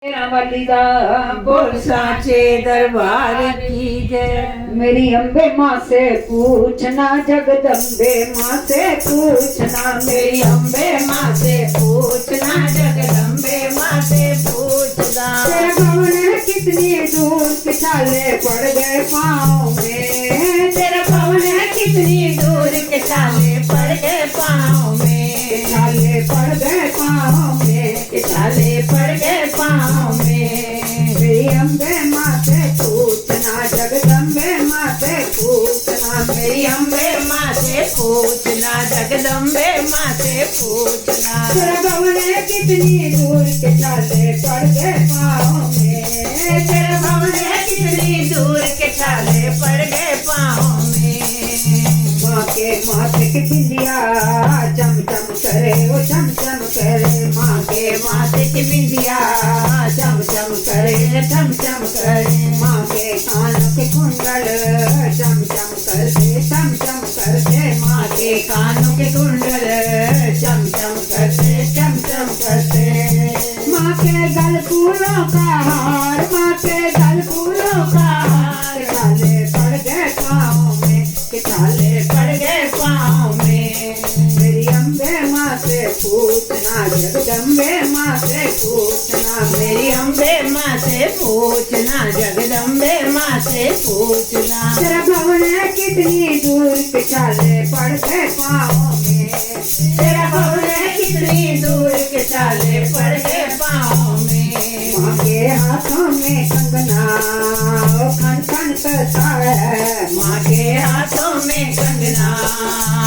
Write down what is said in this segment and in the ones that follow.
वाली दा बोल साचे दरबार की जय। मेरी अम्बे माँ से पूछना, जगदम्बे माँ से पूछना, मेरी अम्बे माँ से पूछना, जगदम्बे माँ से पूछना। तेरा भवन कितनी दूर के छाले पड़ गए पाँव में, तेरा भवन कितनी दूर के छाले पड़ गए पाँव में, छाले पड़ गए पाँव में, छाले पड़ गए पाँव में। मेरी अम्बे माँ से पूछना, जगदम्बे माँ से पूछना, मेरी अम्बे माँ से पूछना, जगदम्बे माँ से पूछना। तेरा भवन कितनी दूर के छाले पड़ गए पाँव में, तेरा भवन कितनी दूर के छाले पड़ गए पाँव में। माँ के माथे की बिंदिया चम चम करे, वो चम चम करे, माँ के माथे की बिंदिया चम चम करे, चम चम करे। माँ के कानों के कुंडल चम चम करते, चम चम करते, माँ के कानों के कुंडल चम चम करते, चम चम करते। माँ के गल फूलों का हार, माँ के गल फूलों का हार, छाले पड़ गए पाँव में, छाले पड़ गए पाँव में। मेरी अम्बे माँ से पूछना, जगदम्बे माँ से पूछना, मेरी अम्बे माँ से पूछना, जगदम्बे माँ से पूछना। तेरा भवन कितनी दूर के छाले पड़ गए पाँव में, तेरा भवन कितनी दूर के छाले पड़ गए पाँव में। माँ के हाथों में कंगना ओ खन खन करता है, माँ के हाथों में कंगना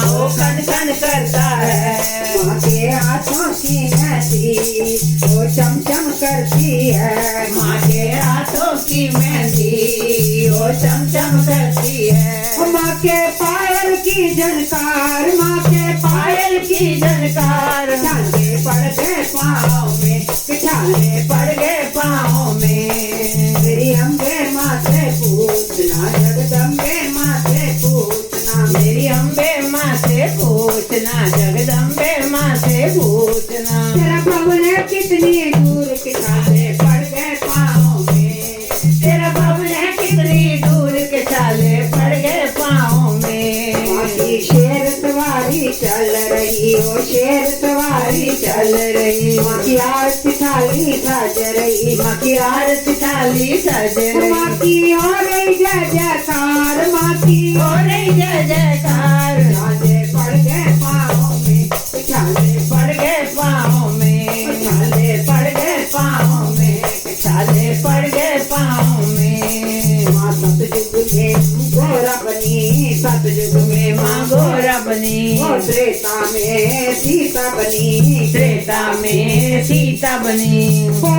वो खन खन करता है। माँ के हाथों की मेहंदी वो चम चम करती है, माँ के हाथों की मेहंदी वो चम चम करती है। माँ के पायल की झनकार, माँ के पायल की झनकार छाले पड़ गए पाँव में, छाले पड़ गए पाँव में। मेरी अम्बे माँ से पूछना, जगदम्बे माँ से पूछना, मेरी अम्बे माँ से पूछना, जगदम्बे माँ से पूछना। तेरा भवन कितनी दूर के छाले पड़ गए पाँव में, तेरा भवन कितनी दूर के छाले पड़ गए पाँव में। माँ की शेर सवारी चल रही, ओ शेर सवारी चल रही, माँ की आरती थाली सज रही, माँ की आरती थाली सज रही, माँ की हो रही जय जयकार, माँ की हो रही जय जयकार। छाले पड़ गए पाँव में, छाले पड़ गए पाँव में, छाले पड़ गए पाँव में, छाले पड़ गए पाँव में। माँ सतयुग में गोरा बनी, सतयुग में माँ गोरा बनी, और त्रेता में सीता बनी, त्रेता में सीता बनी। ओ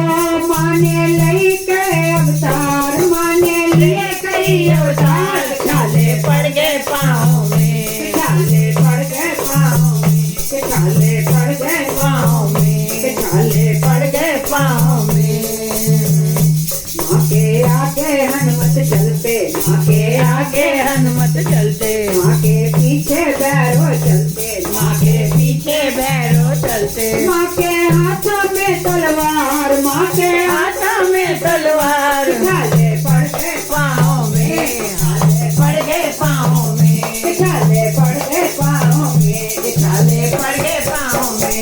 माने लई के अवतार, माने ले कई अवतार, छाले पड़ गए पाँव में, छाले पड़ गए पाँव में, छाले पड़ गए पाँव में, छाले पड़ गए पाँव में। माँ के आगे हनुमत चलते, माँ के आगे हनुमत चलते, माँ के पीछे भैरव चलते, माँ के पीछे भैरव चलते। माँ के हाथों में तलवार, माँ के हाथों में तलवार, छाले पड़ गए पाँव में, छाले पड़ गए पाँव में, छाले पड़ गए पाँव में, छाले पड़ गए पाँव में।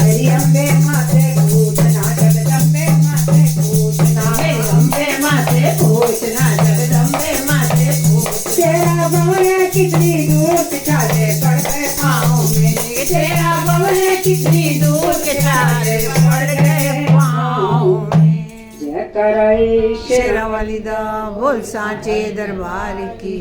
मेरी अम्बे माँ से पूछना, जगदम्बे माँ से पूछना, मेरी अम्बे माँ से पूछना, जगदम्बे माँ से पूछना। तेरा भवन कितनी दूर के छाले पड़ गए पाँव में, तेरा भवन कितनी दूर के छाले पड़ गए पाँव में। जय कराई शेरा शेरा वाली दा बोल साचे दरबार की।